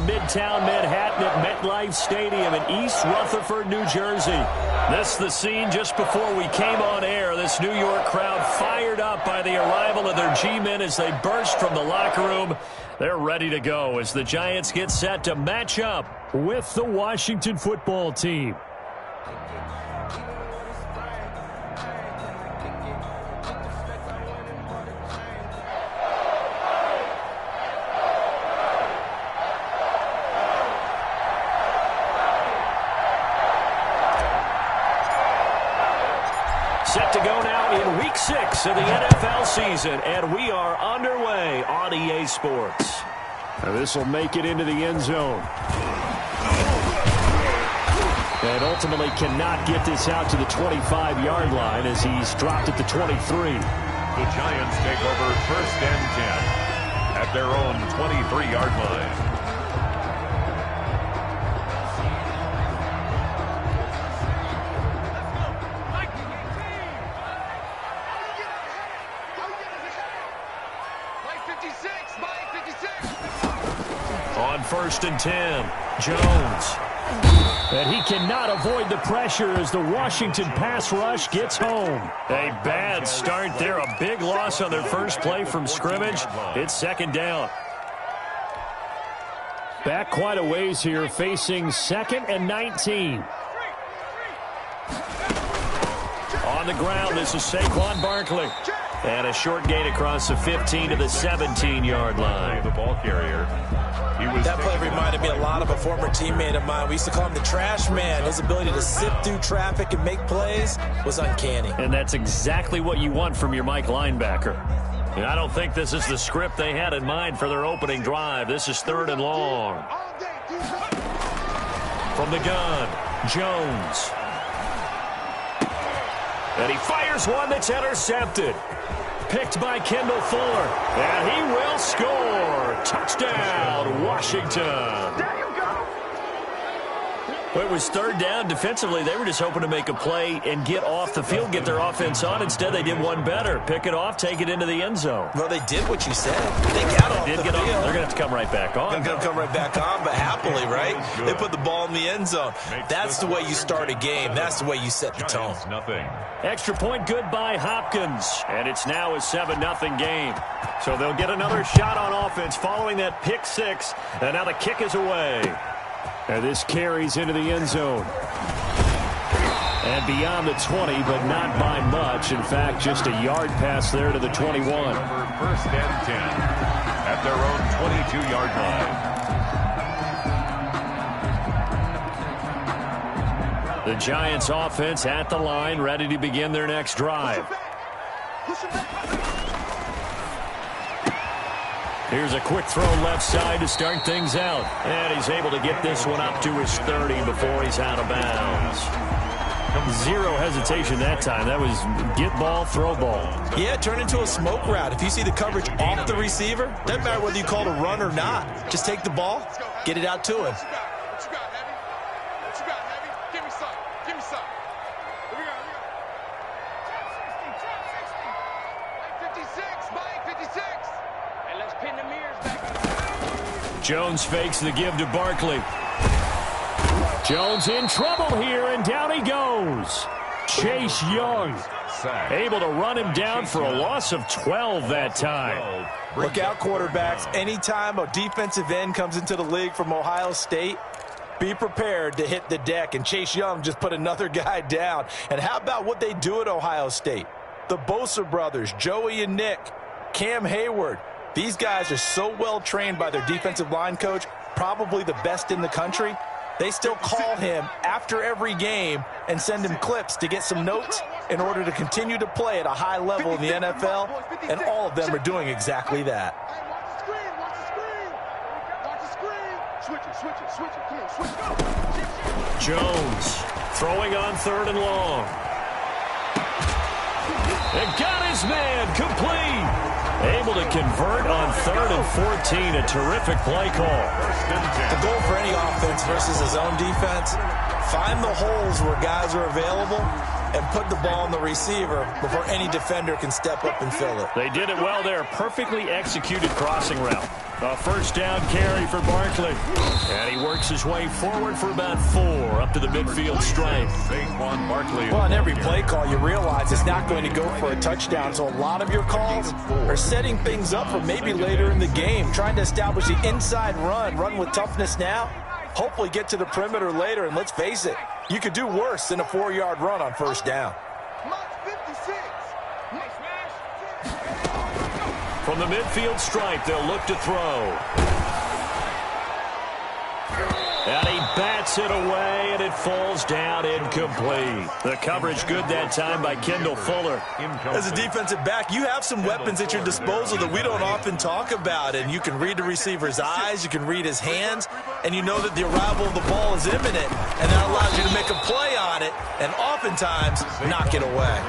Midtown Manhattan at MetLife Stadium in East Rutherford, New Jersey. This is the scene just before we came on air. This New York crowd fired up by the arrival of their G-men as they burst from the locker room. They're ready to go as the Giants get set to match up with the Washington football team. Set to go now in Week 6 of the NFL season, and we are underway on EA Sports. This will make it into the end zone. And ultimately cannot get this out to the 25-yard line as he's dropped at the 23. The Giants take over 1st and 10 at their own 23-yard line. On 1st and 10, Jones. And he cannot avoid the pressure as the Washington pass rush gets home. A bad start there, a big loss on their first play from scrimmage. It's 2nd down. Back quite a ways here, facing 2nd and 19. On the ground, this is Saquon Barkley. And a short gain across the 15 to the 17-yard line. The ball carrier. That play reminded me a lot of a former teammate of mine. We used to call him the trash man. His ability to sift through traffic and make plays was uncanny. And that's exactly what you want from your Mike linebacker. And I don't think this is the script they had in mind for their opening drive. This is 3rd and long. From the gun, Jones. And he fires one that's intercepted. Picked by Kendall Fuller. And he will score. Touchdown, Washington. Well, it was 3rd down. Defensively, they were just hoping to make a play and get off the field, get their offense on. Instead, they did one better. Pick it off, take it into the end zone. Well, they did what you said. They got off the field. They're going to have to come right back on. They're going to come right back on, but happily, right? They put the ball in the end zone. That's the way you start a game. That's the way you set the tone. Nothing. Extra point good by Hopkins. And it's now a 7-0 game. So they'll get another shot on offense following that pick 6. And now the kick is away. And this carries into the end zone. And beyond the 20, but not by much. In fact, just a yard pass there to the 21. 1st and 10 at their own 22-yard line. The Giants offense at the line, ready to begin their next drive. Here's a quick throw left side to start things out. And he's able to get this one up to his 30 before he's out of bounds. Zero hesitation that time. That was get ball, throw ball. Yeah, turn into a smoke route. If you see the coverage off the receiver, doesn't matter whether you call it a run or not. Just take the ball, get it out to him. Jones fakes the give to Barkley. Jones in trouble here, and down he goes. Chase Young able to run him down for a loss of 12 that time. Look out, quarterbacks. Anytime a defensive end comes into the league from Ohio State, be prepared to hit the deck, and Chase Young just put another guy down. And how about what they do at Ohio State? The Bosa brothers, Joey and Nick, Cam Hayward. These guys are so well trained by their defensive line coach, probably the best in the country. They still call him after every game and send him clips to get some notes in order to continue to play at a high level in the NFL, and all of them are doing exactly that. Jones throwing on 3rd and long. And got his man complete. Able to convert on 3rd and 14. A terrific play call. The goal for any offense versus his own defense, find the holes where guys are available and put the ball on the receiver before any defender can step up and fill it. They did it well there. Perfectly executed crossing route. A first down carry for Barkley. And he works his way forward for about 4 up to the midfield stripe. Saquon Barkley. Well, on every play call, you realize it's not going to go for a touchdown. So a lot of your calls are setting things up for maybe later in the game, trying to establish the inside run with toughness now, hopefully get to the perimeter later. And let's face it, you could do worse than a 4-yard run on first down. From the midfield stripe, they'll look to throw. And he bats it away, and it falls down incomplete. The coverage good that time by Kendall Fuller. As a defensive back, you have some weapons at your disposal that we don't often talk about. And you can read the receiver's eyes, you can read his hands, and you know that the arrival of the ball is imminent. And that allows you to make a play on it, and oftentimes knock it away.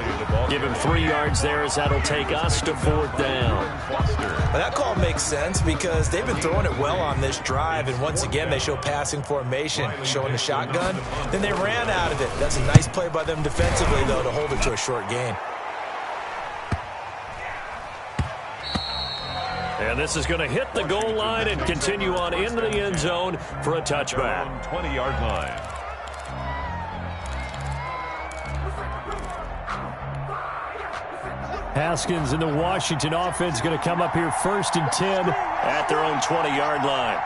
Give him 3 yards there as that'll take us to 4th down. Well, that call makes sense because they've been throwing it well on this drive, and once again they show passing formation, showing the shotgun. Then they ran out of it. That's a nice play by them defensively, though, to hold it to a short gain. And this is going to hit the goal line and continue on into the end zone for a touchback. 20-yard line. Haskins and the Washington offense going to come up here 1st and 10 at their own 20-yard line.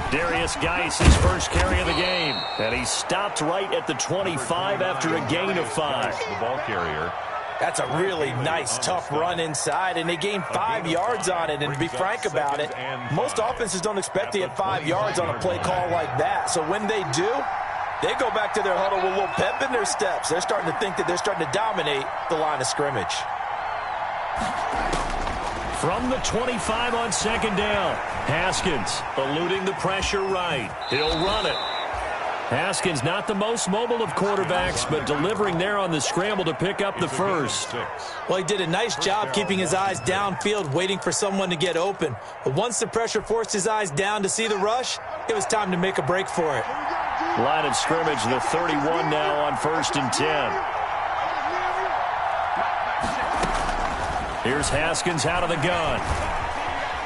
Darius Geis, his first carry of the game. And he stopped right at the 25 after a gain of 5. The ball carrier. That's a really nice, tough run inside, and they gained 5 yards on it. And to be frank about it, most offenses don't expect to get 5 yards on a play call like that. So when they do, they go back to their huddle with a little pep in their steps. They're starting to think that they're starting to dominate the line of scrimmage. From the 25 on 2nd down, Haskins eluding the pressure right. He'll run it. Haskins not the most mobile of quarterbacks, but delivering there on the scramble to pick up the first. Well, he did a nice job keeping his eyes downfield, waiting for someone to get open. But once the pressure forced his eyes down to see the rush, it was time to make a break for it. Line of scrimmage, the 31 now on 1st and 10. Here's Haskins out of the gun.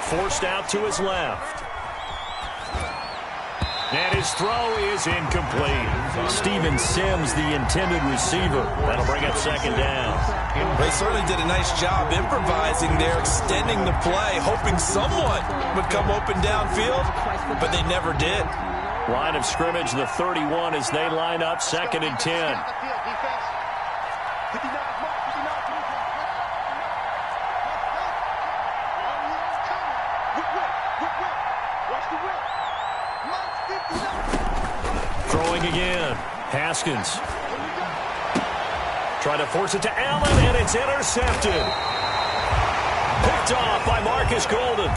Forced out to his left. And his throw is incomplete. Steven Sims, the intended receiver. That'll bring up 2nd down. They certainly did a nice job improvising there, extending the play, hoping someone would come open downfield, but they never did. Line of scrimmage, the 31 as they line up 2nd and 10. Throwing again. Haskins. Try to force it to Allen, and it's intercepted. Picked off by Marcus Golden.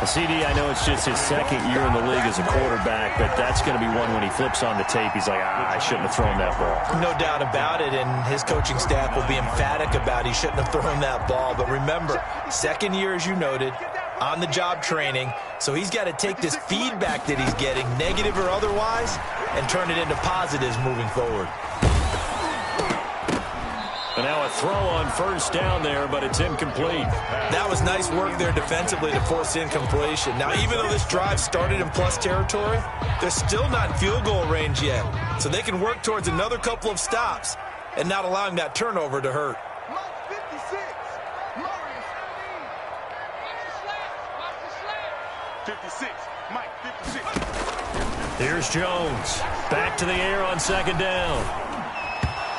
CD, I know it's just his 2nd year in the league as a quarterback, but that's going to be one when he flips on the tape. He's like, I shouldn't have thrown that ball. No doubt about it, and his coaching staff will be emphatic about he shouldn't have thrown that ball. But remember, 2nd year, as you noted, on-the-job training, so he's got to take this feedback that he's getting, negative or otherwise, and turn it into positives moving forward. And now a throw on 1st down there, but it's incomplete. That was nice work there defensively to force incompletion. Now, even though this drive started in plus territory, they're still not in field goal range yet. So they can work towards another couple of stops and not allowing that turnover to hurt. Here's Jones. Back to the air on 2nd down.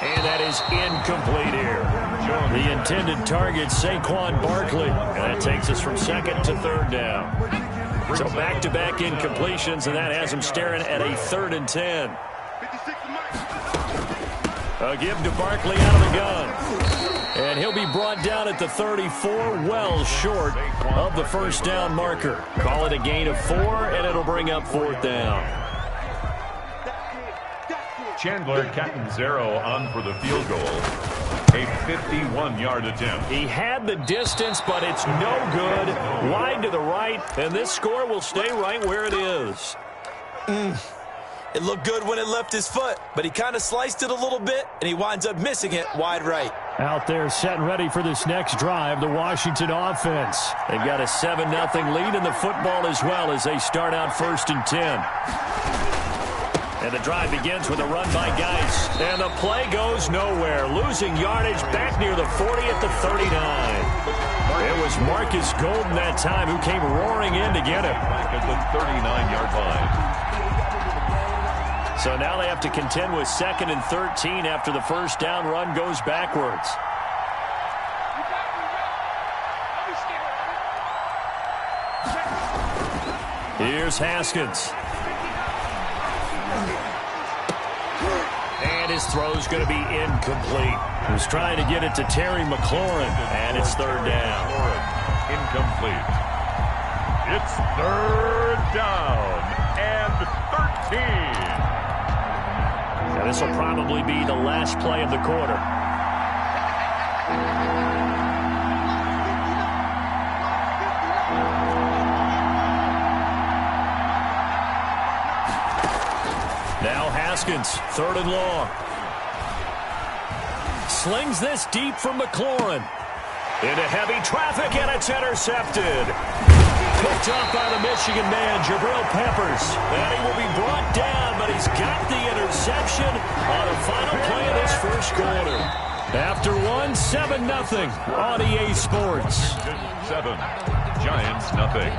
And that is incomplete here. The intended target, Saquon Barkley. And that takes us from 2nd to 3rd down. So back-to-back incompletions, and that has him staring at a 3rd and 10. A give to Barkley out of the gun. And he'll be brought down at the 34, well short of the 1st down marker. Call it a gain of 4, and it'll bring up 4th down. Chandler Catanzaro on for the field goal. A 51-yard attempt. He had the distance, but it's no good. Wide to the right, and this score will stay right where it is. It looked good when it left his foot, but he kind of sliced it a little bit, and he winds up missing it wide right. Out there set and ready for this next drive, the Washington offense. They've got a 7-0 lead in the football as well as they start out 1st and 10. And the drive begins with a run by Geis. And the play goes nowhere. Losing yardage back near the 40 at the 39. It was Marcus Golden that time who came roaring in to get him. At the 39-yard line. So now they have to contend with 2nd and 13 after the first down run goes backwards. Here's Haskins. And his throw's going to be incomplete. He was trying to get it to Terry McLaurin, and it's 3rd down. Incomplete. It's 3rd down and 13. And this will probably be the last play of the quarter. Now Haskins, 3rd and long. Slings this deep from McLaurin. Into heavy traffic, and it's intercepted. Picked up by the Michigan man, Jabril Peppers. And he will be brought down, but he's got the interception on the final play of this first quarter. After 7-0 on EA Sports. 7, Giants nothing.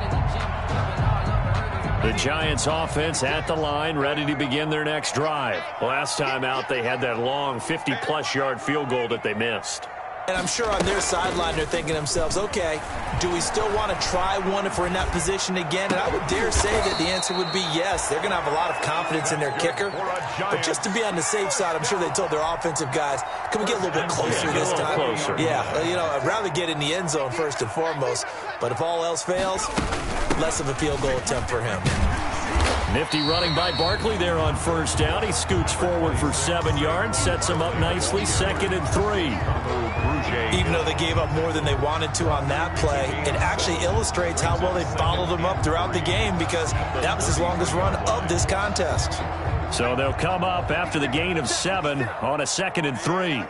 The Giants offense at the line, ready to begin their next drive. Last time out, they had that long 50-plus yard field goal that they missed. And I'm sure on their sideline they're thinking to themselves, okay, do we still want to try one if we're in that position again? And I would dare say that the answer would be yes. They're going to have a lot of confidence in their kicker. But just to be on the safe side, I'm sure they told their offensive guys, can we get a little bit closer this time? Closer. Yeah, I'd rather get in the end zone first and foremost. But if all else fails, less of a field goal attempt for him. Nifty running by Barkley there on 1st down. He scoots forward for 7 yards, sets him up nicely, 2nd and 3. Even though they gave up more than they wanted to on that play, it actually illustrates how well they bottled him up throughout the game because that was his longest run of this contest. So they'll come up after the gain of 7 on a 2nd and 3.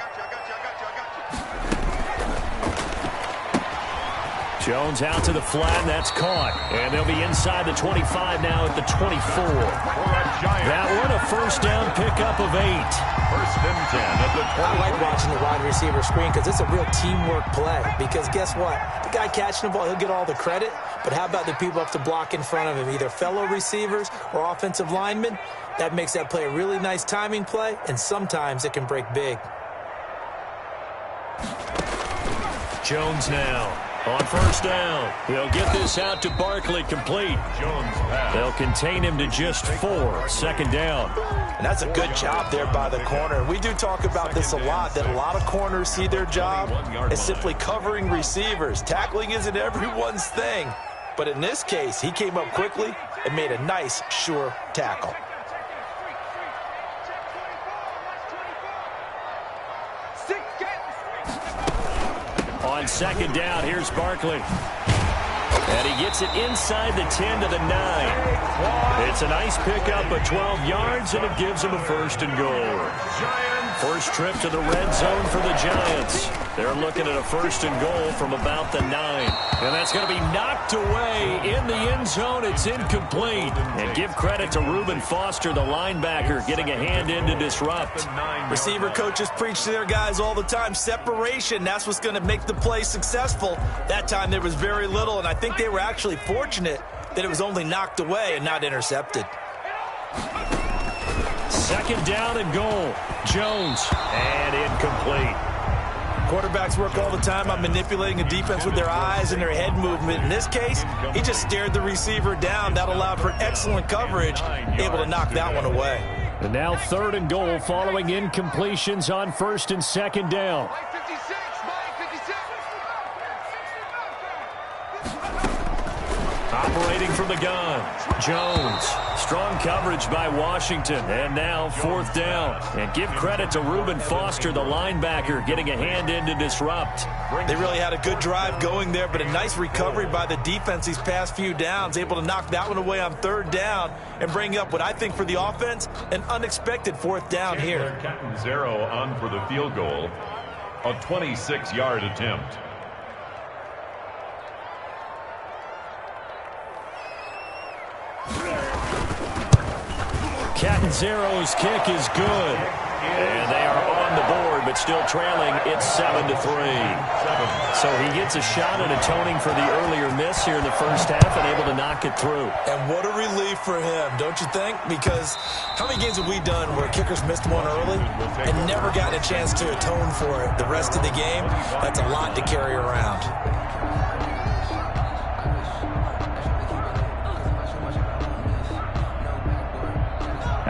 Jones out to the flat, and that's caught. And they'll be inside the 25 now at the 24. That one, a first down pickup of 8. 1st and 10 at the 20. I like watching the wide receiver screen because it's a real teamwork play. Because guess what? The guy catching the ball, he'll get all the credit. But how about the people up to block in front of him, either fellow receivers or offensive linemen? That makes that play a really nice timing play, and sometimes it can break big. Jones now. On 1st down, they'll get this out to Barkley, complete. Jones pass. They'll contain him to just 4, 2nd down. And that's a good job there by the corner. We do talk about this a lot, that a lot of corners see their job as simply covering receivers. Tackling isn't everyone's thing. But in this case, he came up quickly and made a nice, sure tackle. On 2nd down, here's Barkley. And he gets it inside the 10 to the 9. It's a nice pickup of 12 yards, and it gives him a 1st and goal. First trip to the red zone for the Giants. They're looking at a 1st and goal from about the 9. And that's going to be knocked away in the end zone. It's incomplete. And give credit to Reuben Foster, the linebacker, getting a hand in to disrupt. Receiver coaches preach to their guys all the time. Separation, that's what's going to make the play successful. That time there was very little, and I think they were actually fortunate that it was only knocked away and not intercepted. 2nd down and goal. Jones, and incomplete. Quarterbacks work all the time on manipulating a defense with their eyes and their head movement. In this case, he just stared the receiver down. That allowed for excellent coverage, able to knock that one away. And now 3rd and goal following incompletions on 1st and 2nd down. Operating from the gun, Jones. Strong coverage by Washington. And now 4th down. And give credit to Reuben Foster, the linebacker, getting a hand in to disrupt. They really had a good drive going there, but a nice recovery by the defense these past few downs, able to knock that one away on 3rd down and bring up what I think for the offense, an unexpected 4th down here. Catanzaro on for the field goal. a 26-yard attempt. Catanzaro's kick is good. And they are on the board, but still trailing. It's 7-3. So he gets a shot at atoning for the earlier miss here in the first half and able to knock it through. And what a relief for him, don't you think? Because how many games have we done where kickers missed one early and never gotten a chance to atone for it the rest of the game? That's a lot to carry around.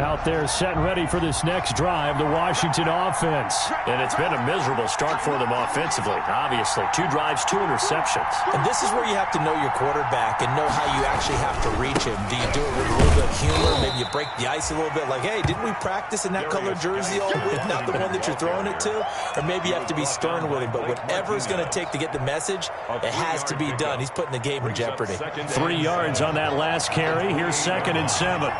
Out there set and ready for this next drive, the Washington offense. And it's been a miserable start for them offensively, obviously. 2 drives, 2 interceptions. And this is where you have to know your quarterback and know how you actually have to reach him. Do you do it with a little bit of humor? Maybe you break the ice a little bit like, hey, didn't we practice in that color jersey all week? Not the one that you're throwing it to? Or maybe you have to be stern with him. But whatever it's going to take to get the message, it has to be done. He's putting the game in jeopardy. 3 yards on that last carry. Here's 2nd and 7.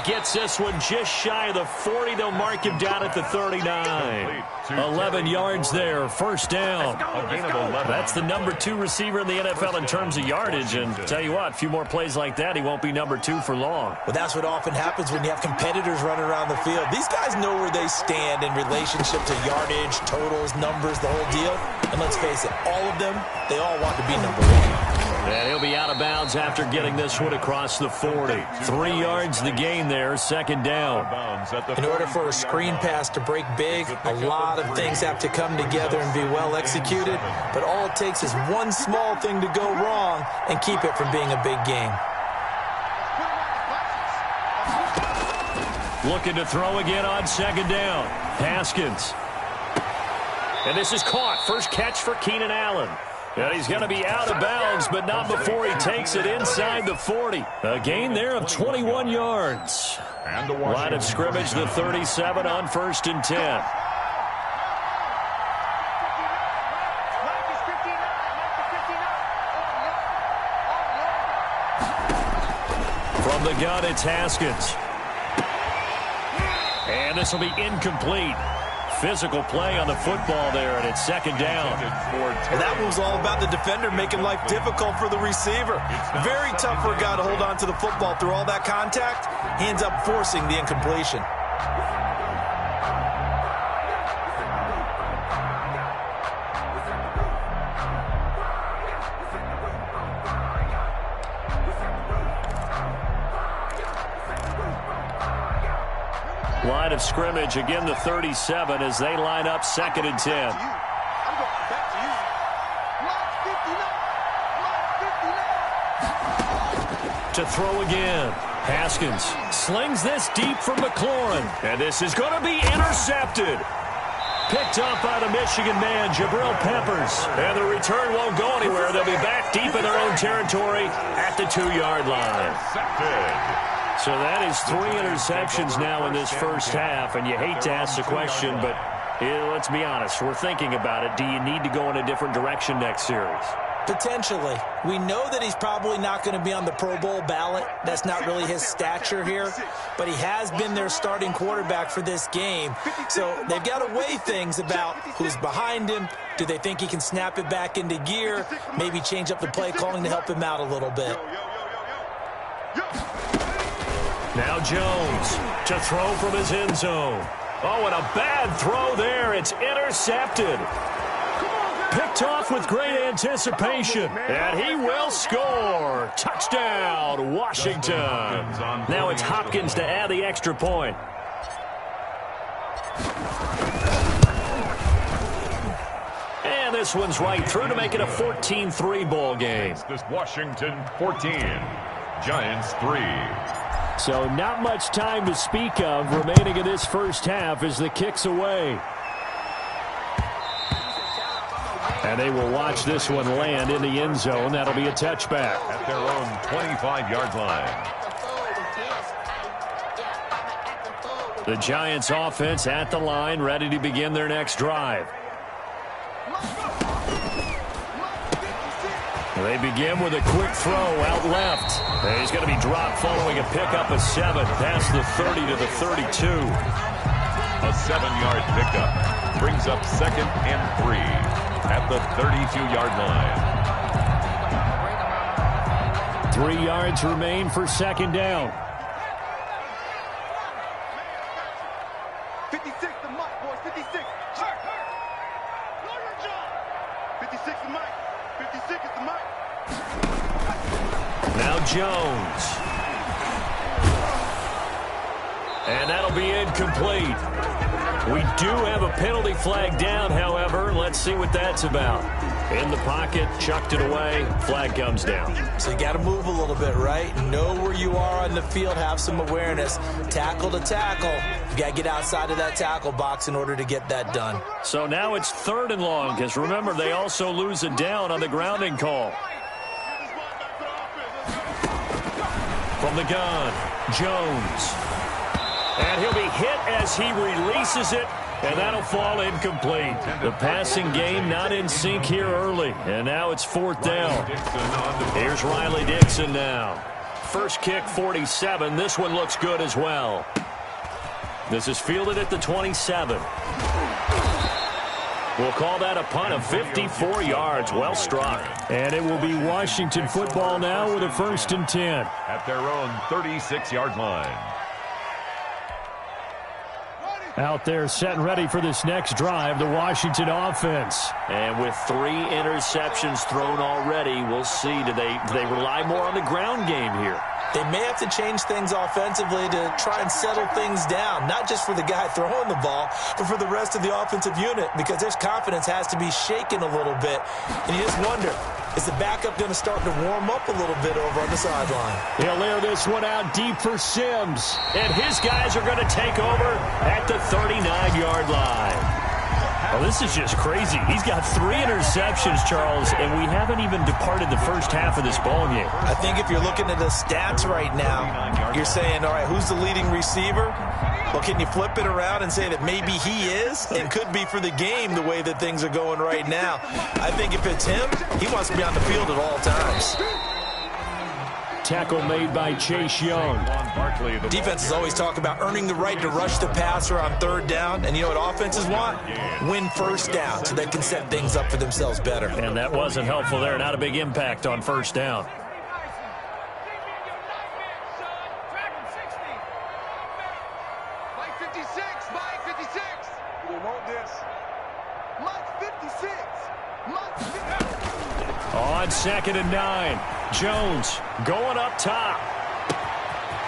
Gets this one just shy of the 40. They'll mark him down at the 39. 11 yards there, first down. That's the number 2 receiver in the NFL in terms of yardage. And tell you what, a few more plays like that, he won't be number 2 for long. Well, that's what often happens when you have competitors running around the field. These guys know where they stand in relationship to yardage, totals, numbers, the whole deal. And let's face it, all of them, they all want to be number 1. And he'll be out of bounds after getting this one across the 40. 3 yards the gain there, 2nd down. In order for a screen pass to break big, a lot of things have to come together and be well executed. But all it takes is one small thing to go wrong and keep it from being a big game. Looking to throw again on 2nd down. Haskins. And this is caught. First catch for Keenan Allen. And he's going to be out of bounds, but not before he takes it inside the 40. A gain there of 21 yards. Line of scrimmage, the 37 on 1st and 10. From the gun, it's Haskins. And this will be incomplete. Physical play on the football there, and it's 2nd down. Well, that was all about the defender making life difficult for the receiver. Very tough for a guy to hold on to the football through all that contact. He ends up forcing the incompletion. Line of scrimmage, again the 37 as they line up 2nd and 10. To throw again. Haskins slings this deep from McLaurin. And this is going to be intercepted. Picked up by the Michigan man, Jabril Peppers. And the return won't go anywhere. They'll be back deep in their own territory at the 2-yard line. So that is 3 interceptions now in this first half. And you hate to ask the question, but let's be honest. We're thinking about it. Do you need to go in a different direction next series? Potentially. We know that he's probably not going to be on the Pro Bowl ballot. That's not really his stature here. But he has been their starting quarterback for this game. So they've got to weigh things about who's behind him. Do they think he can snap it back into gear? Maybe change up the play calling to help him out a little bit. Now Jones to throw from his end zone. Oh, and a bad throw there. It's intercepted. Picked off with great anticipation. And he will score. Touchdown, Washington. Now it's Hopkins to add the extra point. And this one's right through to make it a 14-3 ball game. This Washington 14, Giants 3. So not much time to speak of remaining in this first half as the kick's away. And they will watch this one land in the end zone. That'll be a touchback. At their own 25-yard line. The Giants offense at the line, ready to begin their next drive. They begin with a quick throw out left. And he's going to be dropped following a pickup of 7 past the 30 to the 32. A 7-yard pickup brings up 2nd and 3 at the 32-yard line. 3 yards remain for 2nd down. 56 the mic, boys. 56. 56 the mic. 56 is the mic. Now Jones. And that'll be incomplete. We do have a penalty flag down, however. Let's see what that's about. In the pocket, chucked it away, flag comes down. So you got to move a little bit, right? Know where you are on the field, have some awareness. Tackle to tackle. You got to get outside of that tackle box in order to get that done. So now it's 3rd and long, because remember, they also lose a down on the grounding call. From the gun, Jones. And he'll be hit as he releases it, and that'll fall incomplete. The passing game not in sync here early, and now it's 4th down. Here's Riley Dixon now. First kick, 47. This one looks good as well. This is fielded at the 27. We'll call that a punt of 54 yards. Well struck. And it will be Washington football now with a 1st and 10. At their own 36-yard line. Out there set and ready for this next drive, the Washington offense. And with 3 interceptions thrown already, we'll see. Do they rely more on the ground game here? They may have to change things offensively to try and settle things down, not just for the guy throwing the ball, but for the rest of the offensive unit, because their confidence has to be shaken a little bit. And you just wonder, is the backup going to start to warm up a little bit over on the sideline? He'll air this one out deep for Sims. And his guys are going to take over at the 39-yard line. Well, this is just crazy. He's got 3 interceptions, Charles, and we haven't even departed the first half of this ball game. I think if you're looking at the stats right now, you're saying, all right, who's the leading receiver? Well, can you flip it around and say that maybe he is and could be for the game the way that things are going right now? I think if it's him, he wants to be on the field at all times. Tackle made by Chase Young. Defenses always talk about earning the right to rush the passer on 3rd down. And you know what offenses want? Win 1st down so they can set things up for themselves better. And that wasn't helpful there. Not a big impact on 1st down. Mike 56. Mike 56. We want this. Mike 56. Mike 56. On 2nd and 9. Jones going up top.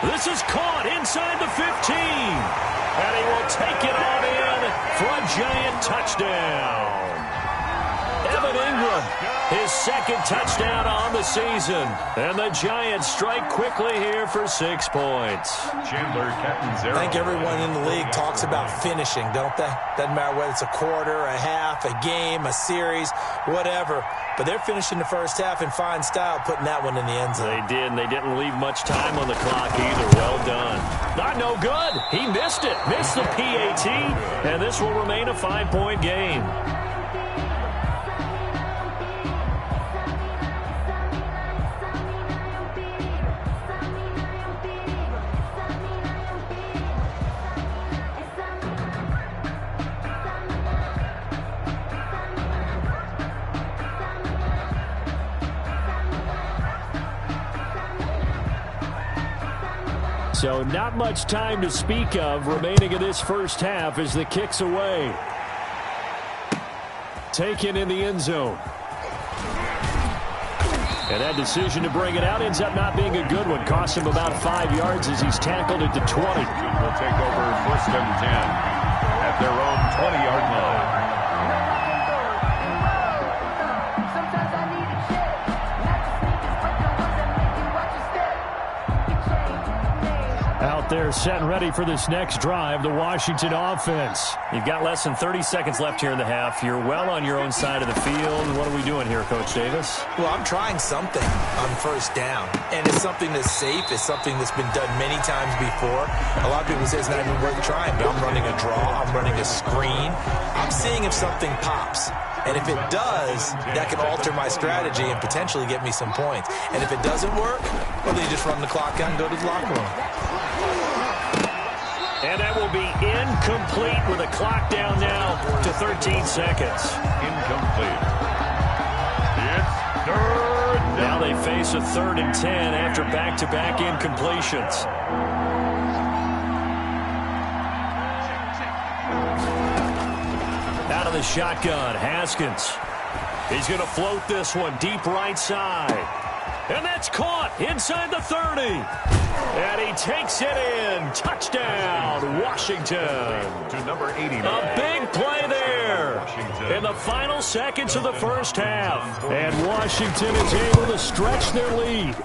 This is caught inside the 15. And he will take it on in for a giant touchdown. Evan Ingram, his 2nd touchdown on the season. And the Giants strike quickly here for 6 points. Chandler Catanzaro. I think everyone in the league talks about finishing, don't they? Doesn't matter whether it's a quarter, a half, a game, a series, whatever. But they're finishing the first half in fine style, putting that one in the end zone. They did, and they didn't leave much time on the clock either. Well done. Not no good. He missed it. Missed the PAT, and this will remain a 5-point game. So not much time to speak of remaining in this first half as the kick's away. Taken in the end zone. And that decision to bring it out ends up not being a good one. Cost him about 5 yards as he's tackled at the 20. Will take over 1st and 10 at their own 20-yard line. Out there set and ready for this next drive, the Washington offense. You've got less than 30 seconds left here in the half. You're well on your own side of the field. What are we doing here, Coach Davis? Well, I'm trying something on 1st down, and it's something that's safe. It's something that's been done many times before. A lot of people say it's not even worth trying, but I'm running a draw. I'm running a screen. I'm seeing if something pops. And if it does, that can alter my strategy and potentially get me some points. And if it doesn't work, well, then you just run the clock out and go to the locker room. And that will be incomplete with a clock down now to 13 seconds. Incomplete. It's third down. Now they face a 3rd and 10 after back-to-back incompletions. Out of the shotgun, Haskins. He's going to float this one deep right side. And that's caught inside the 30. And he takes it in. Touchdown, Washington. To number 89. A big play there in the final seconds of the first half. And Washington is able to stretch their lead.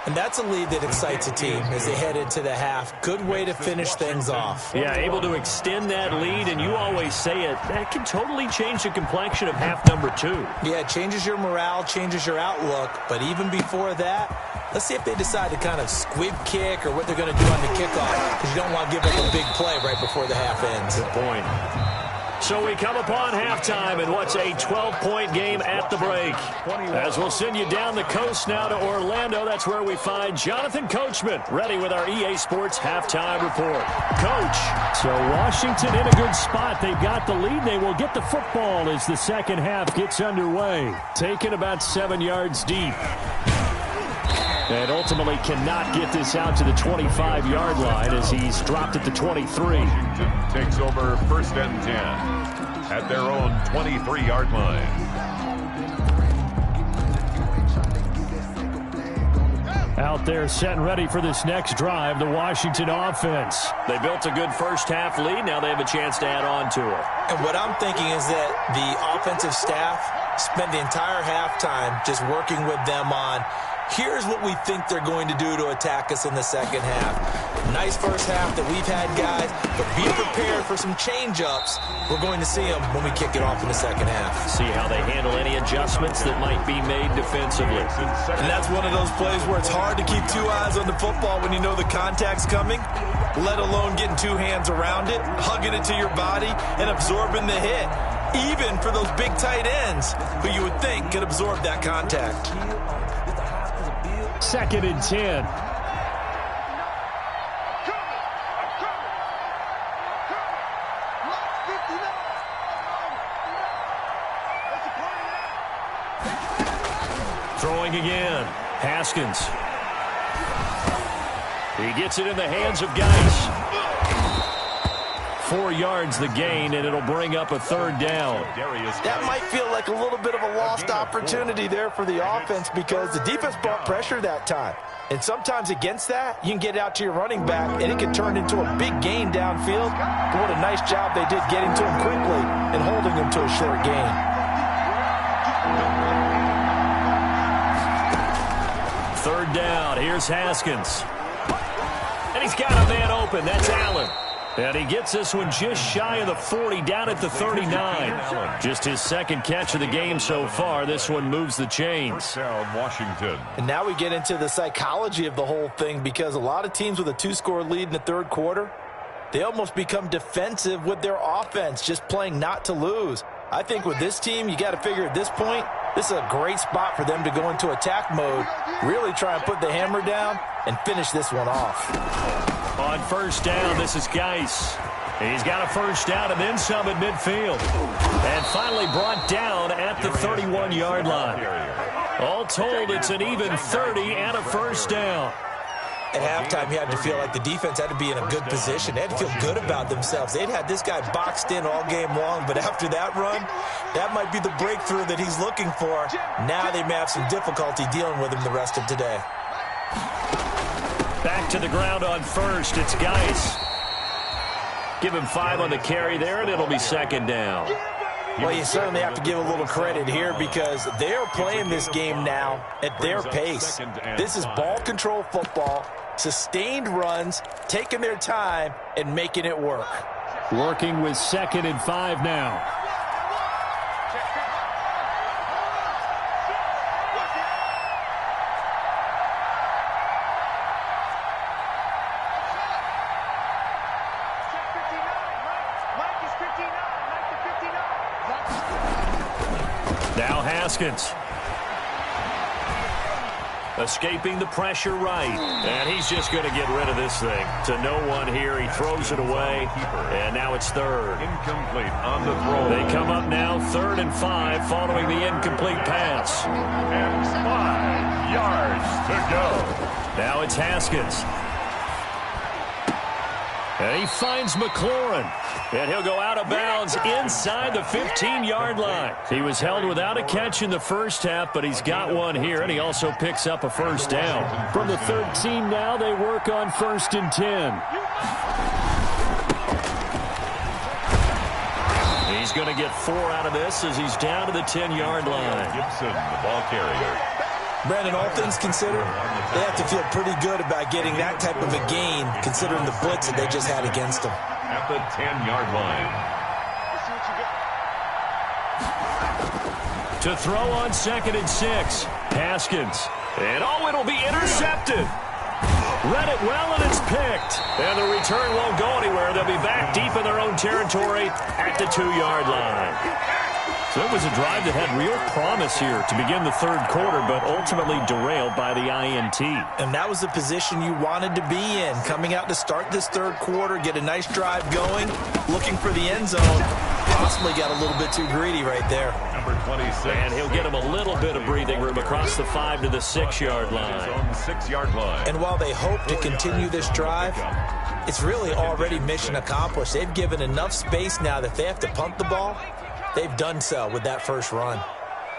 And that's a lead that excites a team as they head into the half. Good way to finish things off. Yeah, able to extend that lead, and you always say it, that can totally change the complexion of half number 2. Yeah, it changes your morale, changes your outlook. But even before that, let's see if they decide to kind of squib kick or what they're going to do on the kickoff, because you don't want to give up a big play right before the half ends. Good point. So we come upon halftime in what's a 12-point game at the break. As we'll send you down the coast now to Orlando, that's where we find Jonathan Coachman ready with our EA Sports halftime report. Coach. So Washington in a good spot. They've got the lead. They will get the football as the second half gets underway. Taken about 7 yards deep. And ultimately cannot get this out to the 25-yard line as he's dropped at the 23. Washington takes over 1st and 10 at their own 23-yard line. Out there set and ready for this next drive, the Washington offense. They built a good first half lead. Now they have a chance to add on to it. And what I'm thinking is that the offensive staff spent the entire halftime just working with them on, here's what we think they're going to do to attack us in the second half. Nice first half that we've had, guys, but be prepared for some change-ups. We're going to see them when we kick it off in the second half. See how they handle any adjustments that might be made defensively. And that's one of those plays where it's hard to keep 2 eyes on the football when you know the contact's coming, let alone getting 2 hands around it, hugging it to your body, and absorbing the hit. Even for those big tight ends who you would think could absorb that contact. 2nd and 10. Throwing again. Haskins. He gets it in the hands of Geis. 4 yards the gain, and it'll bring up a 3rd down. That might feel like a little bit of a lost opportunity there for the offense because the defense brought pressure that time. And sometimes against that, you can get out to your running back, and it can turn into a big gain downfield. But what a nice job they did getting to him quickly and holding him to a short gain. 3rd down. Here's Haskins. And he's got a man open. That's Allen. And he gets this one just shy of the 40, down at the 39. Just his 2nd catch of the game so far. This one moves the chains. Washington. And now we get into the psychology of the whole thing, because a lot of teams with a 2-score lead in the 3rd quarter, they almost become defensive with their offense, just playing not to lose. I think with this team, you got to figure at this point, this is a great spot for them to go into attack mode, really try and put the hammer down and finish this one off. On 1st down, this is Geis. He's got a 1st down and then some at midfield. And finally brought down at the 31-yard line. All told, it's an even 30 and a 1st down. At halftime, you had to feel like the defense had to be in a good position. They had to feel good about themselves. They'd had this guy boxed in all game long, but after that run, that might be the breakthrough that he's looking for. Now they may have some difficulty dealing with him the rest of today. Back to the ground on 1st. It's Geis. Give him 5 on the carry there, and it'll be 2nd down. Well, you certainly have to give a little credit here because they're playing this game now at their pace. This is ball control football, sustained runs, taking their time, and making it work. Working with 2nd and 5 now. Now Haskins. Escaping the pressure right. And he's just going to get rid of this thing. To no one here. He throws it away. And now it's third. Incomplete on the throw. They come up now 3rd and 5 following the incomplete pass. And 5 yards to go. Now it's Haskins. And he finds McLaurin. And he'll go out of bounds inside the 15-yard line. He was held without a catch in the first half, but he's got one here, and he also picks up a first down. From the 13 now, they work on 1st and 10. He's going to get 4 out of this as he's down to the 10-yard line. Gibson, the ball carrier. Brandon, all things considered, they have to feel pretty good about getting that type of a gain, considering the blitz that they just had against them. At the 10-yard line. To throw on 2nd and 6. Haskins. And it'll be intercepted. Read it well, and it's picked. And the return won't go anywhere. They'll be back deep in their own territory at the 2-yard line. So it was a drive that had real promise here to begin the 3rd quarter, but ultimately derailed by the INT. And that was the position you wanted to be in, coming out to start this 3rd quarter, get a nice drive going, looking for the end zone. Possibly got a little bit too greedy right there. Number 26. And he'll get him a little bit of breathing room across the 5 to the 6-yard line. On the 6-yard line. And while they hope to continue this drive, it's really already mission accomplished. They've given enough space now that if they have to punt the ball, they've done so with that first run.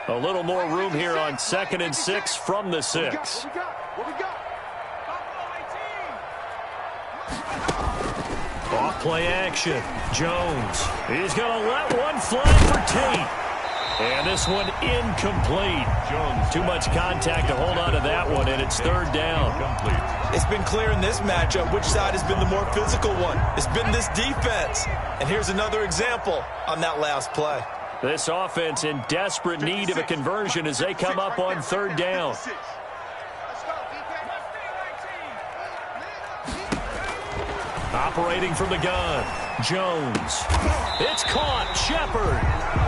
A little more room here on 2nd and 6 from the 6. Off play action. Jones. He's going to let one fly for Tate. And this one incomplete. Jones. Too much contact to hold on to that one, and it's 3rd down. It's been clear in this matchup which side has been the more physical one. It's been this defense. And here's another example on that last play. This offense in desperate need of a conversion as they come up on 3rd down. Operating from the gun, Jones. It's caught, Shepard.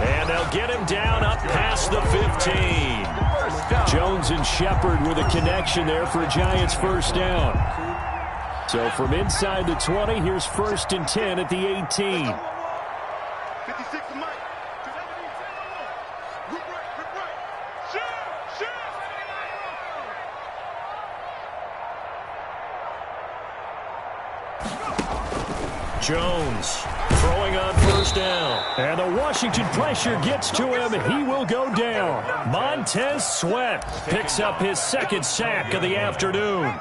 And they'll get him down up past the 15. Jones and Shepard with a connection there for a Giants first down. So from inside the 20, here's 1st and 10 at the 18. Jones throwing on 1st down. And the Washington pressure gets to him. He will go down. Montez Sweat picks up his 2nd sack of the afternoon.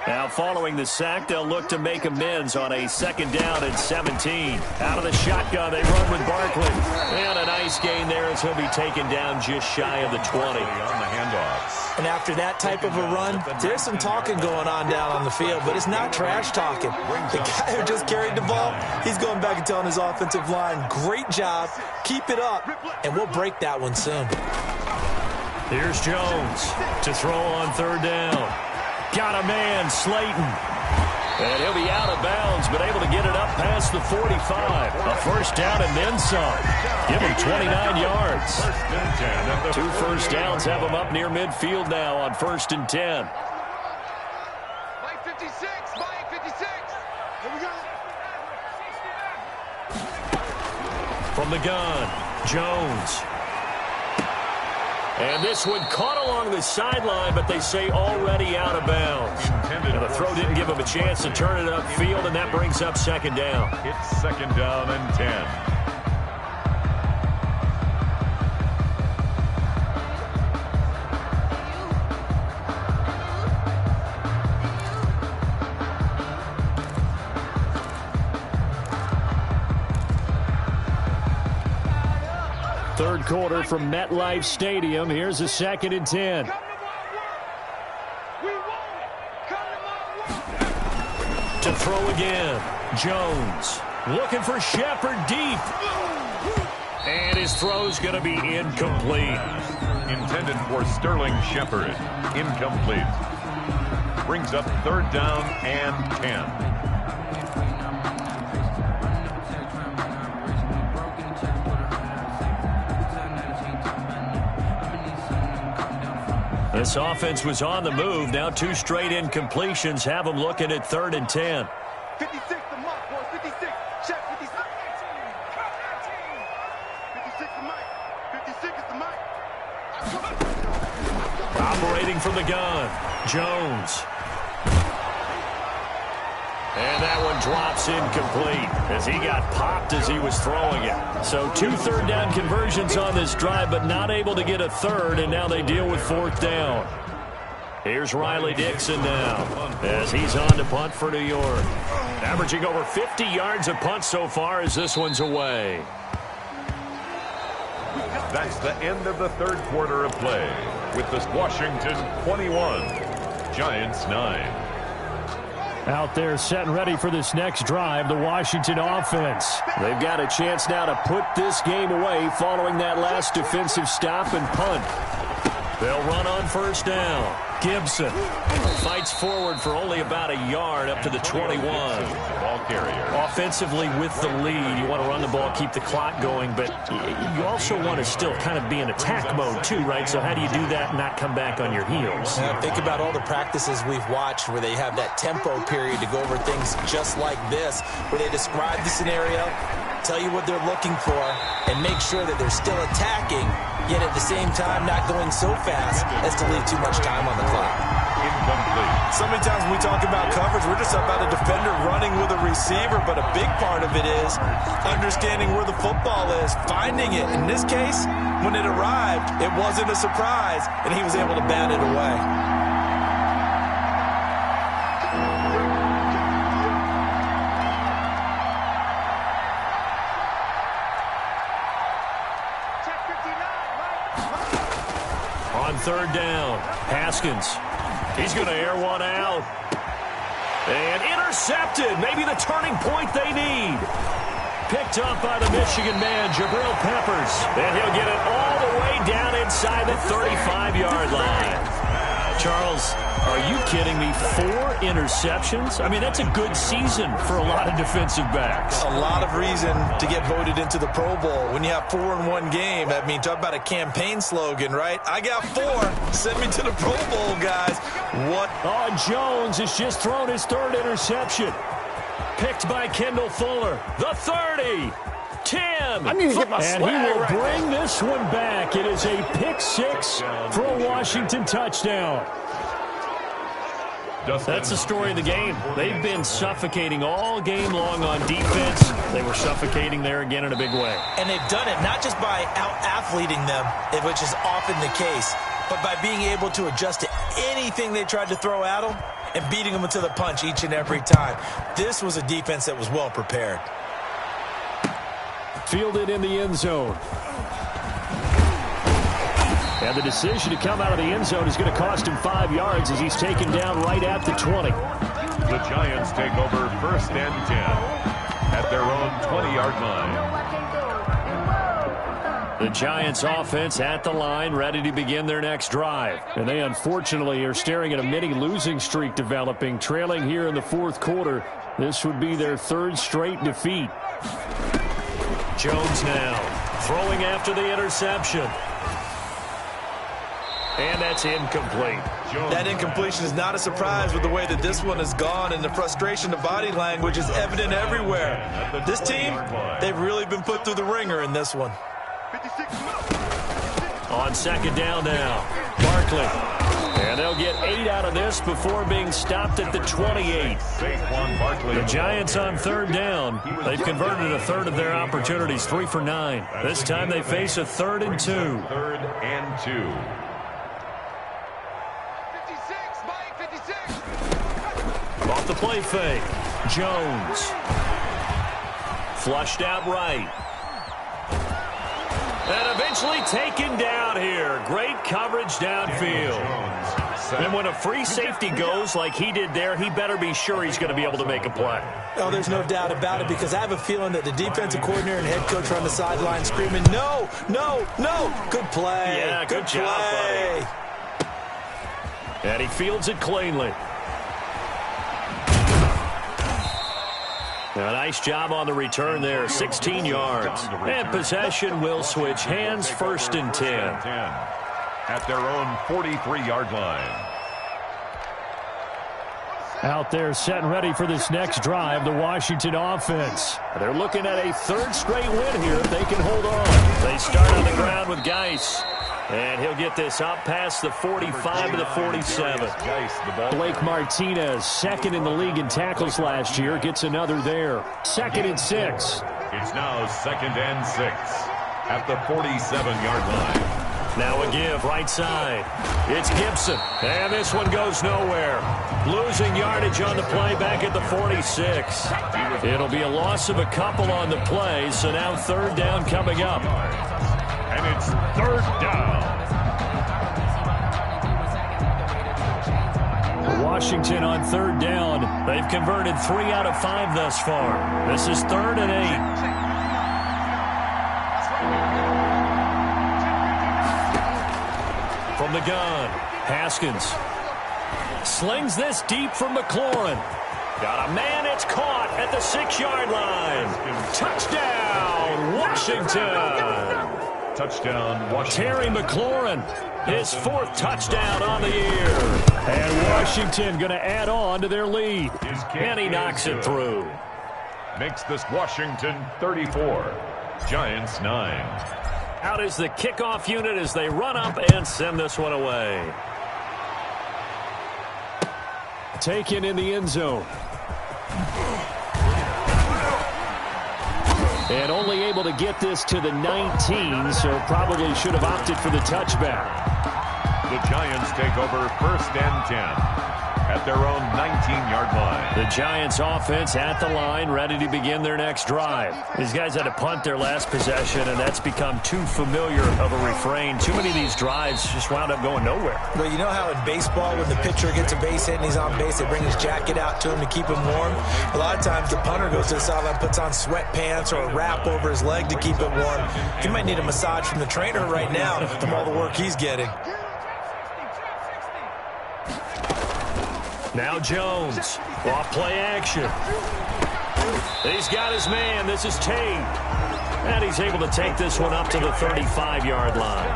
Now following the sack, they'll look to make amends on a 2nd down and 17. Out of the shotgun, they run with Barkley. And a nice gain there as he'll be taken down just shy of the 20. On the handoffs. And after that type of a run, there's some talking going on down on the field, but it's not trash talking. The guy who just carried the ball, he's going back and telling his offensive line, great job, keep it up, and we'll break that one soon. Here's Jones to throw on 3rd down. Got a man, Slayton. And he'll be out of bounds, but able to get it up past the 45. A first down and then some. Give him 29 yards. 2 first downs have him up near midfield now on 1st and 10. Mike 56, Mike 56. Here we go. From the gun, Jones. And this one caught along the sideline, but they say already out of bounds. And the throw didn't give him a chance to turn it upfield, and that brings up 2nd down. It's 2nd down and 10. Third quarter from MetLife Stadium. Here's a 2nd and 10. To throw again. Jones looking for Shepard deep. And his throw's going to be incomplete. Intended for Sterling Shepard. Incomplete. Brings up 3rd down and 10. This offense was on the move. Now 2 straight incompletions have them looking at 3rd and 10. 56 the mark, boys. 56. Check 56. 56 the mic. 56 is the mic. Operating from the gun, Jones. And that one drops incomplete as he got popped as he was throwing it. So 2 third-down conversions on this drive, but not able to get a third, and now they deal with 4th down. Here's Riley Dixon now as he's on to punt for New York. Averaging over 50 yards a punt so far as this one's away. That's the end of the 3rd quarter of play with the Washington 21, Giants 9. Out there set and ready for this next drive, the Washington offense. They've got a chance now to put this game away following that last defensive stop and punt. They'll run on 1st down. Gibson fights forward for only about a yard up to the 21. Ball carrier. Offensively with the lead, you want to run the ball, keep the clock going, but you also want to still kind of be in attack mode too, right? So how do you do that and not come back on your heels? Think about all the practices we've watched where they have that tempo period to go over things just like this, where they describe the scenario, tell you what they're looking for, and make sure that they're still attacking, yet at the same time not going so fast as to leave too much time on the clock. Incomplete. So many times when we talk about coverage, we're just about a defender running with a receiver, but a big part of it is understanding where the football is, finding it. In this case, when it arrived, it wasn't a surprise, and he was able to bat it away. On 3rd down, Haskins. He's going to air one out. And intercepted. Maybe the turning point they need. Picked up by the Michigan man, Jabril Peppers. And he'll get it all the way down inside the 35-yard line. Charles, are you kidding me? 4 interceptions? I mean, that's a good season for a lot of defensive backs. A lot of reason to get voted into the Pro Bowl. When you have 4 in one game, I mean, talk about a campaign slogan, right? I got 4. Send me to the Pro Bowl, guys. What? Oh, Jones has just thrown his 3rd interception. Picked by Kendall Fuller. The 30. 10. I need to get my and he will bring this one back. It is a pick 6 for a Washington touchdown. That's the story of the game. They've been suffocating all game long on defense. They were suffocating there again in a big way. And they've done it not just by out-athleting them, which is often the case, but by being able to adjust to anything they tried to throw at them and beating them to the punch each and every time. This was a defense that was well prepared. Fielded in the end zone. And the decision to come out of the end zone is going to cost him 5 yards as he's taken down right at the 20. The Giants take over 1st and 10 at their own 20-yard line. The Giants offense at the line, ready to begin their next drive. And they unfortunately are staring at a mini losing streak developing, trailing here in the 4th quarter. This would be their 3rd straight defeat. Jones now throwing after the interception. And that's incomplete. That incompletion is not a surprise with the way that this one has gone, and the frustration, the body language is evident everywhere. This team, they've really been put through the ringer in this one. On 2nd down now, Barkley. And they'll get 8 out of this before being stopped at the 28. The Giants on 3rd down. They've converted a 1/3 of their opportunities, 3 for 9. This time they face a 3rd and 2. 3rd and 2. Off the play fake. Jones. Flushed out right. And eventually taken down here. Great coverage downfield. And when a free safety goes like he did there, he better be sure he's going to be able to make a play. Oh, there's no doubt about it, because I have a feeling that the defensive coordinator and head coach are on the sideline screaming, no, no, no. Good play. Yeah, good job, play. Buddy. And he fields it cleanly. A nice job on the return there, 16 yards. And possession will switch hands, 1st and 10. at their own 43-yard line. Out there set and ready for this next drive, the Washington offense. They're looking at a third straight win here if they can hold on. They start on the ground with Geis. And he'll get this up past the 45 to the 47. Blake Martinez, second in the league in tackles last year, gets another there. 2nd and 6. It's now 2nd and 6 at the 47-yard line. Now a give, right side. It's Gibson, and this one goes nowhere. Losing yardage on the play back at the 46. It'll be a loss of a couple on the play, so now 3rd down coming up. And it's 3rd down. Washington on 3rd down. They've converted 3 out of 5 thus far. This is 3rd and 8. From the gun, Haskins slings this deep from McLaurin. Got a man, it's caught at the 6-yard line. Touchdown, Washington. Touchdown, Washington. Terry McLaurin, his 4th touchdown on the year. And Washington going to add on to their lead. And he knocks it through. Makes this Washington 34, Giants 9. Out is the kickoff unit as they run up and send this one away. Taken in the end zone. And only able to get this to the 19, so probably should have opted for the touchback. The Giants take over 1st and 10 at their own 19-yard line. The Giants offense at the line, ready to begin their next drive. These guys had to punt their last possession, and that's become too familiar of a refrain. Too many of these drives just wound up going nowhere. Well, you know how in baseball, when the pitcher gets a base hit and he's on base, they bring his jacket out to him to keep him warm? A lot of times the punter goes to the sideline, puts on sweatpants or a wrap over his leg to keep it warm. He might need a massage from the trainer right now from all the work he's getting. Now Jones, off play action. He's got his man. This is Tate. And he's able to take this one up to the 35-yard line.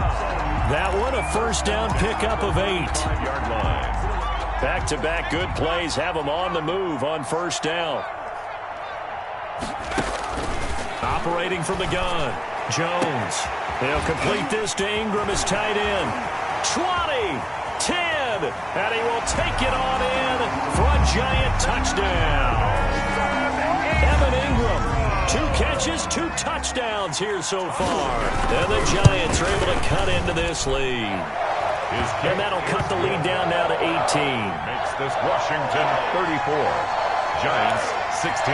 That one a 1st down pickup of 8. 5-yard line. Back-to-back good plays have him on the move on 1st down. Operating from the gun, Jones. He'll complete this to Ingram as tight end. 20, 10, and he will take it on in for a Giant touchdown. Evan Ingram, 2 catches, 2 touchdowns here so far. And the Giants are able to cut into this lead. And that'll cut the lead down now to 18. Makes this Washington 34, Giants 16.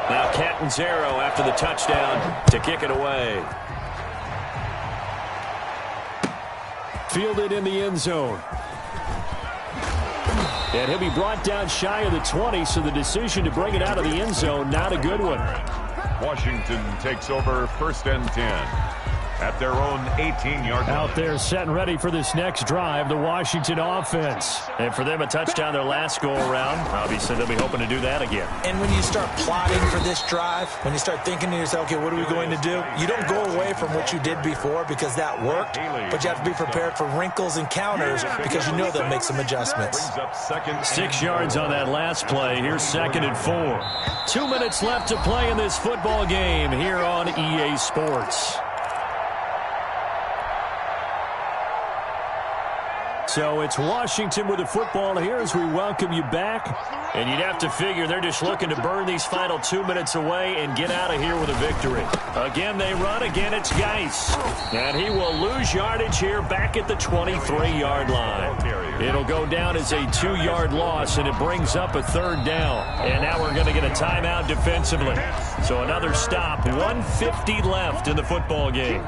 Now Catanzaro after the touchdown to kick it away. Fielded in the end zone. And he'll be brought down shy of the 20, so the decision to bring it out of the end zone, not a good one. Washington takes over 1st and 10 at their own 18-yard line. Out there set and ready for this next drive, the Washington offense. And for them, a touchdown their last go-around. Obviously, they'll be hoping to do that again. And when you start plotting for this drive, when you start thinking to yourself, okay, what are we going to do? You don't go away from what you did before because that worked, but you have to be prepared for wrinkles and counters because you know they'll make some adjustments. 6 yards on that last play. Here's 2nd and 4. 2 minutes left to play in this football game here on EA Sports. So it's Washington with the football here as we welcome you back. And you'd have to figure they're just looking to burn these final 2 minutes away and get out of here with a victory. Again, they run. Again, it's Geis. And he will lose yardage here back at the 23-yard line. It'll go down as a 2-yard loss, and it brings up a 3rd down. And now we're going to get a timeout defensively. So another stop. 1:50 left in the football game.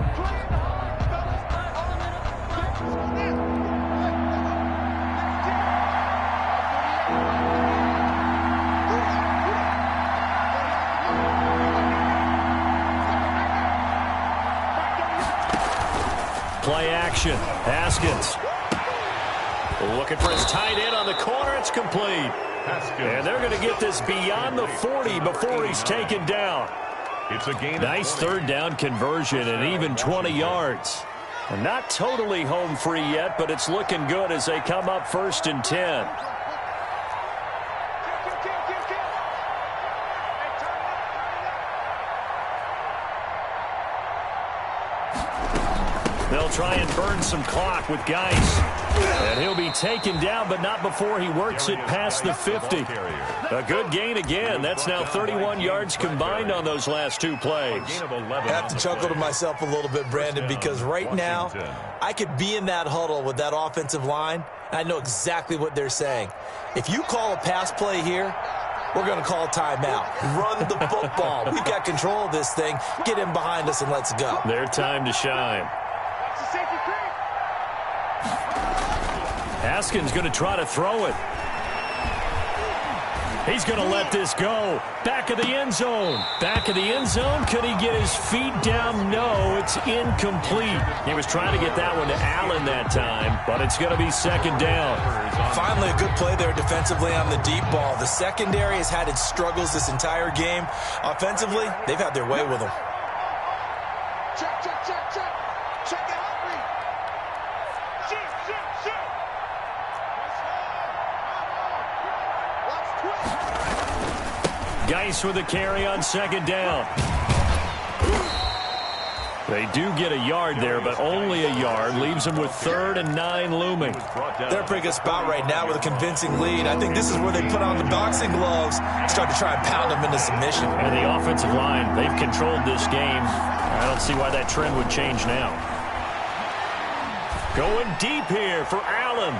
Play action. Haskins. Looking for his tight end on the corner. It's complete. And they're going to get this beyond the 40 before he's taken down. It's a gain. Nice third down conversion and even 20 yards. And not totally home free yet, but it's looking good as they come up 1st and 10. They'll try and burn some clock with Geis. And he'll be taken down, but not before he works it past the 50. A good gain again. That's now 31 yards combined on those last 2 plays. I have to chuckle to myself a little bit, Brandon, because right now I could be in that huddle with that offensive line, and I know exactly what they're saying. If you call a pass play here, we're going to call a timeout. Run the football. We've got control of this thing. Get in behind us and let's go. Their time to shine. Haskins going to try to throw it. He's going to let this go. Back of the end zone. Back of the end zone. Could he get his feet down? No, it's incomplete. He was trying to get that one to Allen that time, but it's going to be 2nd down. Finally, a good play there defensively on the deep ball. The secondary has had its struggles this entire game. Offensively, they've had their way with them. Check, check, check, check. Check it out, Reed. Shift, shift, shift. Watch twist. Geis with a carry on 2nd down. They do get a yard there, but only a yard. Leaves them with 3rd and 9 looming. They're a pretty good spot right now with a convincing lead. I think this is where they put on the boxing gloves, start to try and pound them into submission. And the offensive line, they've controlled this game. I don't see why that trend would change now. Going deep here for Allen.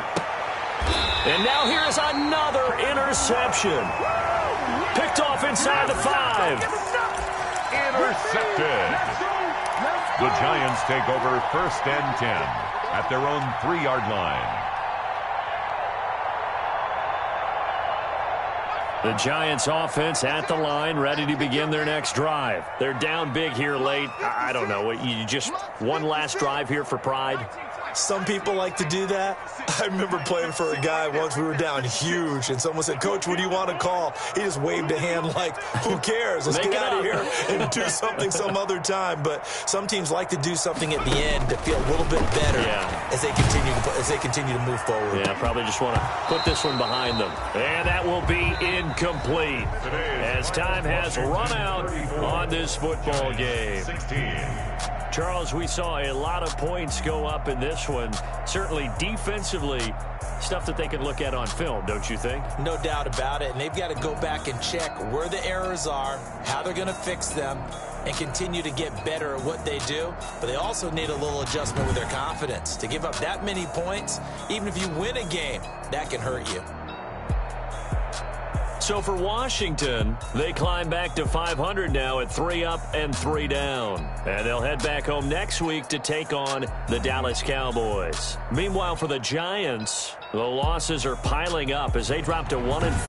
And now here's another interception. Picked off inside the 5. Intercepted. The Giants take over 1st and 10 at their own 3-yard line. The Giants offense at the line, ready to begin their next drive. They're down big here late. I don't know. You just one last drive here for pride? Some people like to do that. I remember playing for a guy once. We were down huge, and someone said, "Coach, what do you want to call?" He just waved a hand like, who cares? Let's get out of here and do something some other time. But some teams like to do something at the end to feel a little bit better as they continue to move forward. Yeah, probably just want to put this one behind them. And that will be incomplete as time has run out on this football game. 16. Charles, we saw a lot of points go up in this one. Certainly defensively, stuff that they can look at on film, don't you think? No doubt about it. And they've got to go back and check where the errors are, how they're going to fix them, and continue to get better at what they do. But they also need a little adjustment with their confidence. To give up that many points, even if you win a game, that can hurt you. So for Washington, they climb back to 500 now at 3 up and 3 down. And they'll head back home next week to take on the Dallas Cowboys. Meanwhile, for the Giants, the losses are piling up as they drop to 1-4.